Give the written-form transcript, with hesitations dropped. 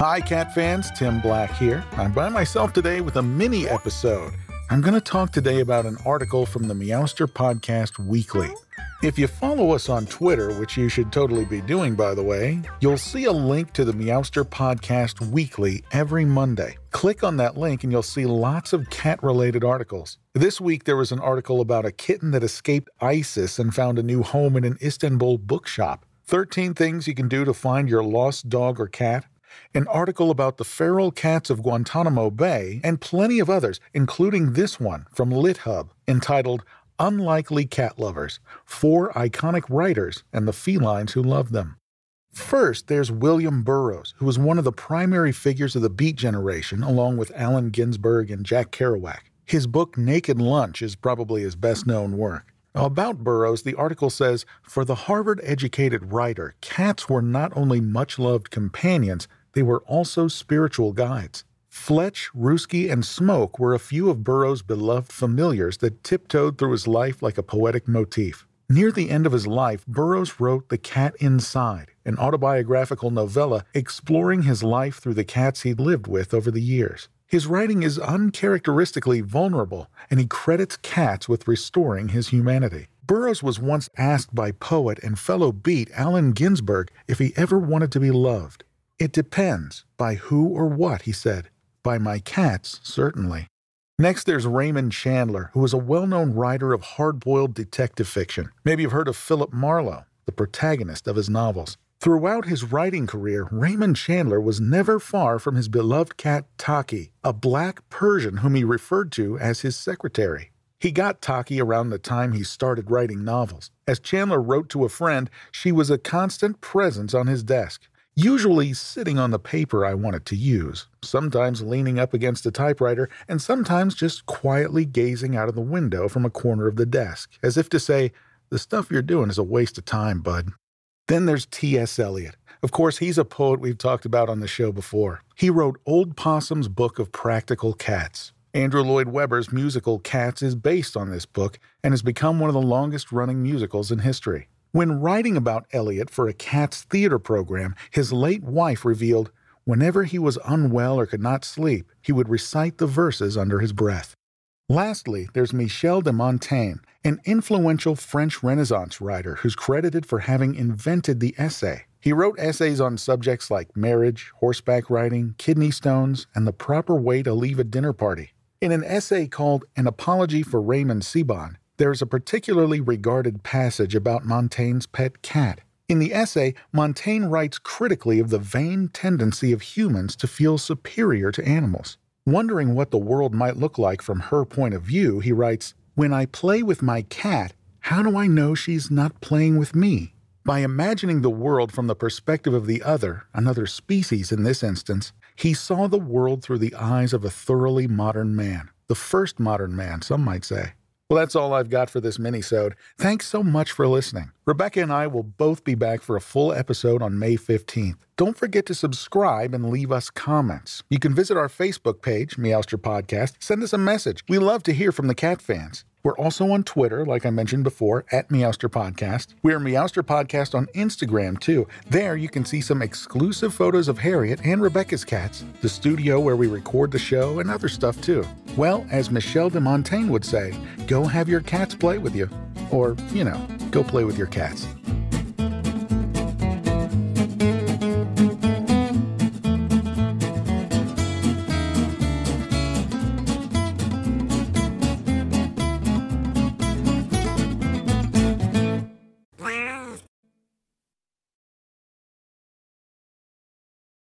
Hi, cat fans. Tim Black here. I'm by myself today with a mini episode. I'm going to talk today about an article from the Meowster Podcast Weekly. If you follow us on Twitter, which you should totally be doing, by the way, you'll see a link to the Meowster Podcast Weekly every Monday. Click on that link and you'll see lots of cat-related articles. This week, there was an article about a kitten that escaped ISIS and found a new home in an Istanbul bookshop. 13 things you can do to find your lost dog or cat. An article about the feral cats of Guantanamo Bay, and plenty of others, including this one from LitHub, entitled Unlikely Cat Lovers, 4 Iconic Writers and the Felines Who Love Them. First, there's William Burroughs, who was one of the primary figures of the Beat generation, along with Allen Ginsberg and Jack Kerouac. His book Naked Lunch is probably his best-known work. About Burroughs, the article says, for the Harvard-educated writer, cats were not only much-loved companions, they were also spiritual guides. Fletch, Ruski, and Smoke were a few of Burroughs' beloved familiars that tiptoed through his life like a poetic motif. Near the end of his life, Burroughs wrote The Cat Inside, an autobiographical novella exploring his life through the cats he'd lived with over the years. His writing is uncharacteristically vulnerable, and he credits cats with restoring his humanity. Burroughs was once asked by poet and fellow Beat Allen Ginsberg if he ever wanted to be loved. It depends. By who or what, he said. By my cats, certainly. Next, there's Raymond Chandler, who was a well-known writer of hard-boiled detective fiction. Maybe you've heard of Philip Marlowe, the protagonist of his novels. Throughout his writing career, Raymond Chandler was never far from his beloved cat Taki, a black Persian whom he referred to as his secretary. He got Taki around the time he started writing novels. As Chandler wrote to a friend, she was a constant presence on his desk. Usually sitting on the paper I wanted to use, sometimes leaning up against a typewriter, and sometimes just quietly gazing out of the window from a corner of the desk, as if to say, the stuff you're doing is a waste of time, bud. Then there's T.S. Eliot. Of course, he's a poet we've talked about on the show before. He wrote Old Possum's Book of Practical Cats. Andrew Lloyd Webber's musical Cats is based on this book and has become one of the longest-running musicals in history. When writing about Eliot for a Cats theater program, his late wife revealed, whenever he was unwell or could not sleep, he would recite the verses under his breath. Lastly, there's Michel de Montaigne, an influential French Renaissance writer who's credited for having invented the essay. He wrote essays on subjects like marriage, horseback riding, kidney stones, and the proper way to leave a dinner party. In an essay called An Apology for Raymond Sebon, there is a particularly regarded passage about Montaigne's pet cat. In the essay, Montaigne writes critically of the vain tendency of humans to feel superior to animals. Wondering what the world might look like from her point of view, he writes, when I play with my cat, how do I know she's not playing with me? By imagining the world from the perspective of the other, another species in this instance, he saw the world through the eyes of a thoroughly modern man. The first modern man, some might say. Well, that's all I've got for this minisode. Thanks so much for listening. Rebecca and I will both be back for a full episode on May 15th. Don't forget to subscribe and leave us comments. You can visit our Facebook page, Meowster Podcast. Send us a message. We love to hear from the cat fans. We're also on Twitter, like I mentioned before, at Meowster Podcast. We're Meowster Podcast on Instagram, too. There you can see some exclusive photos of Harriet and Rebecca's cats, the studio where we record the show, and other stuff, too. Well, as Michel de Montaigne would say, go have your cats play with you. Or, go play with your cats.